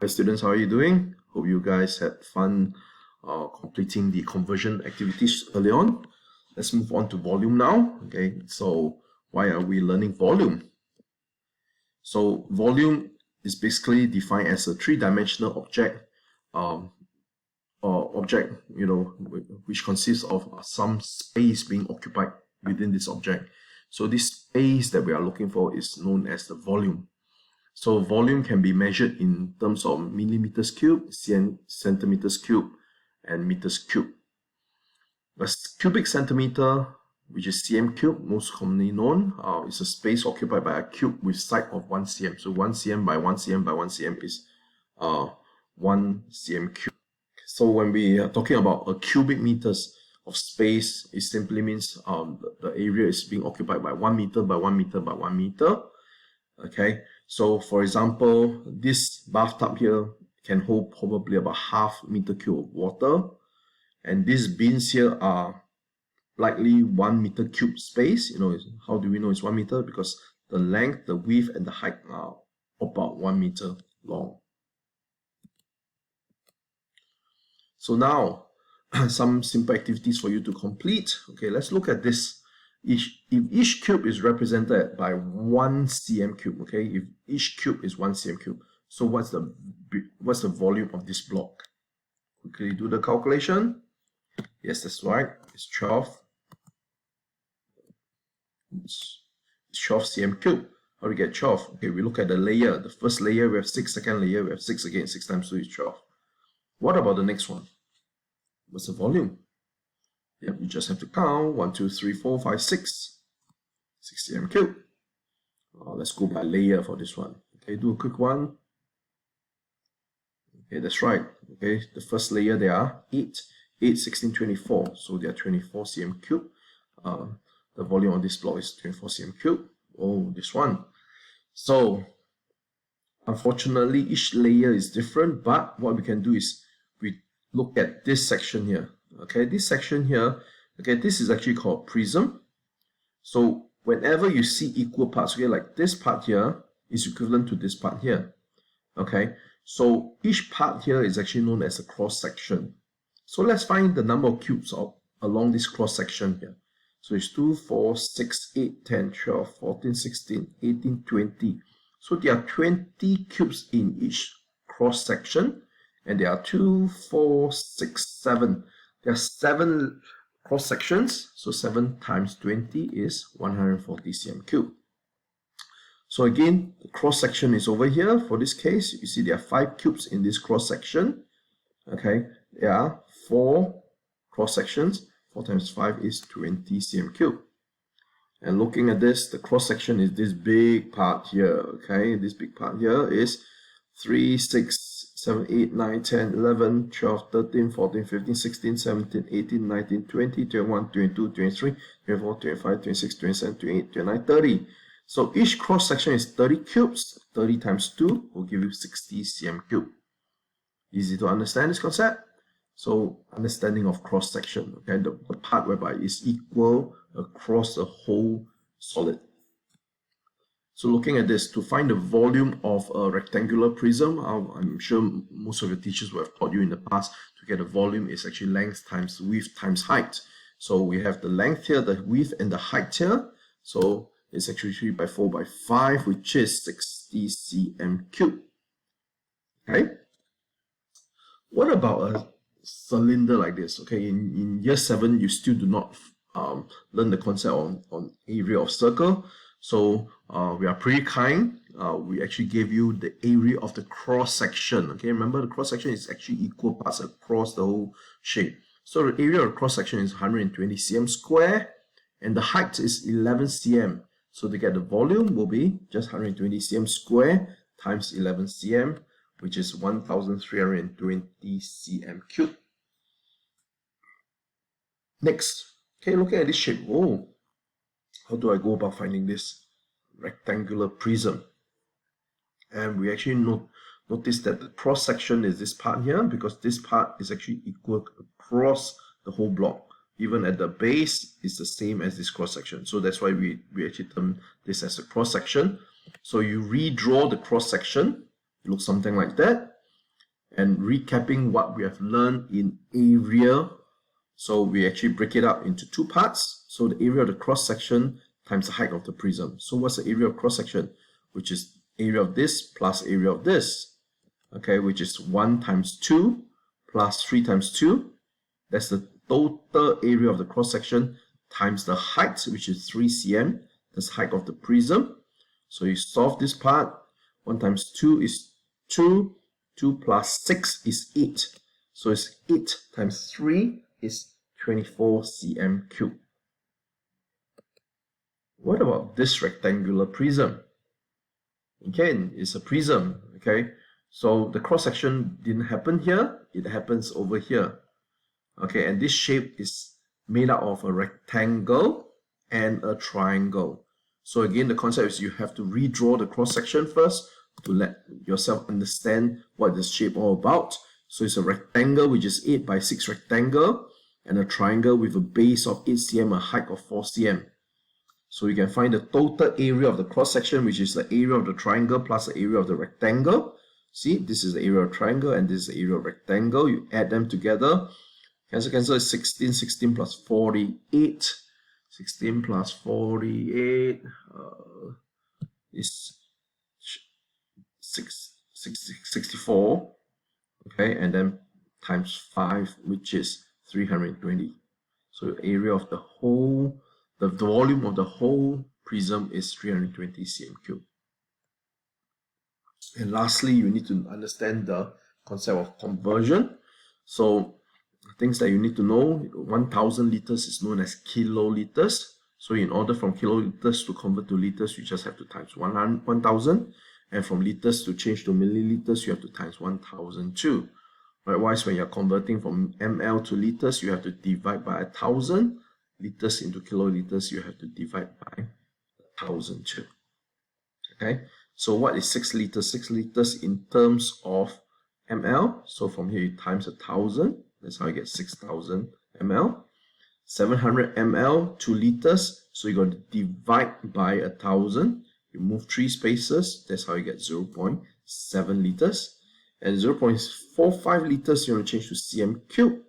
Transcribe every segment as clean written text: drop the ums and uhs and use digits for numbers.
Hi students, how are you doing? Hope you guys had fun completing the conversion activities early on. Let's move on to volume now. Okay, so why are we learning volume? So volume is basically defined as a three-dimensional object, or object, which consists of some space being occupied within this object. So this space that we are looking for is known as the volume. So volume can be measured in terms of millimeters cube, centimeters cube, and meters cube. A cubic centimeter, which is cm cube, most commonly known, is a space occupied by a cube with side of 1 cm. So 1 cm by 1 cm by 1 cm is 1 cm cube. So when we are talking about a cubic meters of space, it simply means the area is being occupied by 1 meter by 1 meter by 1 meter. Okay, so for example, this bathtub here can hold probably about ½ meter cube of water, and these bins here are likely 1 meter cube space. How do we know it's 1 meter? Because the length, the width, and the height are about 1 meter long. So now, some simple activities for you to complete. Okay, let's look at this. If each cube is represented by 1 cm cube, okay, if each cube is 1 cm cube, so what's the volume of this block? Quickly do the calculation. Yes, that's right. It's 12. It's 12 cm cube. How do we get 12? Okay, we look at the layer. The first layer we have 6. Second layer we have 6 again. 6 times 2 is 12. What about the next one? What's the volume? Yep, you just have to count 1, 2, 3, 4, 5, 6. 6 cm cube. Let's go by layer for this one. Okay, do a quick one. Okay, that's right. Okay, the first layer there are 8, 16, 24. So they are 24 cm cube. The volume of this block is 24 cm cube. Oh, this one. So unfortunately, each layer is different, but what we can do is we look at this section here. Okay, this section here, okay, this is actually called prism. So whenever you see equal parts, okay, like this part here is equivalent to this part here. Okay, so each part here is actually known as a cross section. So let's find the number of cubes along this cross section here. So it's 2, 4, 6, 8, 10, 12, 14, 16, 18, 20. So there are 20 cubes in each cross section, and there are 2, 4, 6, 7. There are 7 cross sections, so 7 times 20 is 140 cm cube. So again, the cross section is over here. For this case, you see there are 5 cubes in this cross section. Okay, there are 4 cross sections. 4 times 5 is 20 cm cube. And looking at this, the cross section is this big part here. Okay, this big part here is 3, 6, 7, 8, 9, 10, 11, 12, 13, 14, 15, 16, 17, 18, 19, 20, 21, 22, 23, 24, 25, 26, 27, 28, 29, 30. So each cross section is 30 cubes. 30 times 2 will give you 60 cm cube. Easy to understand this concept? So understanding of cross section, okay, the part whereby it's equal across the whole solid. So looking at this, to find the volume of a rectangular prism, I'm sure most of your teachers will have taught you in the past, to get a volume is actually length times width times height. So we have the length here, the width, and the height here. So it's actually 3 by 4 by 5, which is 60 cm cube. Okay. What about a cylinder like this? Okay, in year 7, you still do not learn the concept on area of circle. So we are pretty kind. We actually gave you the area of the cross section. Okay, remember the cross section is actually equal parts across the whole shape. So the area of cross section is 120 cm square, and the height is 11 cm. So to get the volume will be just 120 cm square times 11 cm, which is 1320 cm cube. Next, okay, looking at this shape. Oh, how do I go about finding this rectangular prism? And we actually notice that the cross section is this part here, because this part is actually equal across the whole block. Even at the base, it's the same as this cross section. So that's why we actually term this as a cross section. So you redraw the cross section. It looks something like that. And recapping what we have learned in area, so we actually break it up into two parts. So the area of the cross section times the height of the prism. So what's the area of cross section? Which is area of this plus area of this, okay, which is 1 times 2 plus 3 times 2. That's the total area of the cross section times the height, which is 3 cm. That's the height of the prism. So you solve this part. 1 times 2 is 2. 2 plus 6 is 8. So it's 8 times 3 is 24 cm cubed. What about this rectangular prism? Again, it's a prism, okay? So the cross section didn't happen here, it happens over here. Okay, and this shape is made out of a rectangle and a triangle. So again, the concept is you have to redraw the cross section first to let yourself understand what this shape all about. So it's a rectangle which is 8 by 6 rectangle, and a triangle with a base of 8 cm, a height of 4 cm. So you can find the total area of the cross section, which is the area of the triangle plus the area of the rectangle. See, this is the area of triangle and this is the area of rectangle. You add them together. Cancel is 16. 16 plus 48. 16 plus 48 is 64. Okay, and then times 5, which is 320. So the area of the whole, the volume of the whole prism is 320 cm cubed. And lastly, you need to understand the concept of conversion. So things that you need to know, 1000 liters is known as kiloliters. So in order from kiloliters to convert to liters, you just have to times 1000. And from liters to change to milliliters, you have to times 1002. Likewise, when you're converting from ml to liters, you have to divide by 1000. Liters into kiloliters, you have to divide by 1002. Okay, so what is 6 liters? 6 liters in terms of ml. So from here, you times 1000. That's how you get 6000 ml. 700 ml, 2 liters. So you're going to divide by 1000. You move 3 spaces. That's how you get 0.7 liters. And 0.45 liters, you're going to change to cm cubed.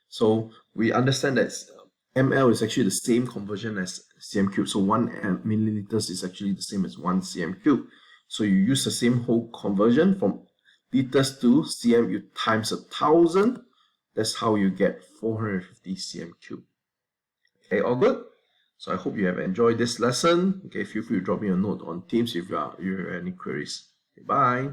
So we understand that ml is actually the same conversion as cm cubed. So 1 milliliters is actually the same as 1 cm cubed. So you use the same whole conversion from liters to cm, you times 1000. That's how you get 450 cm cubed. Okay, all good? So I hope you have enjoyed this lesson. Okay, feel free to drop me a note on Teams if you have any queries. Okay, bye.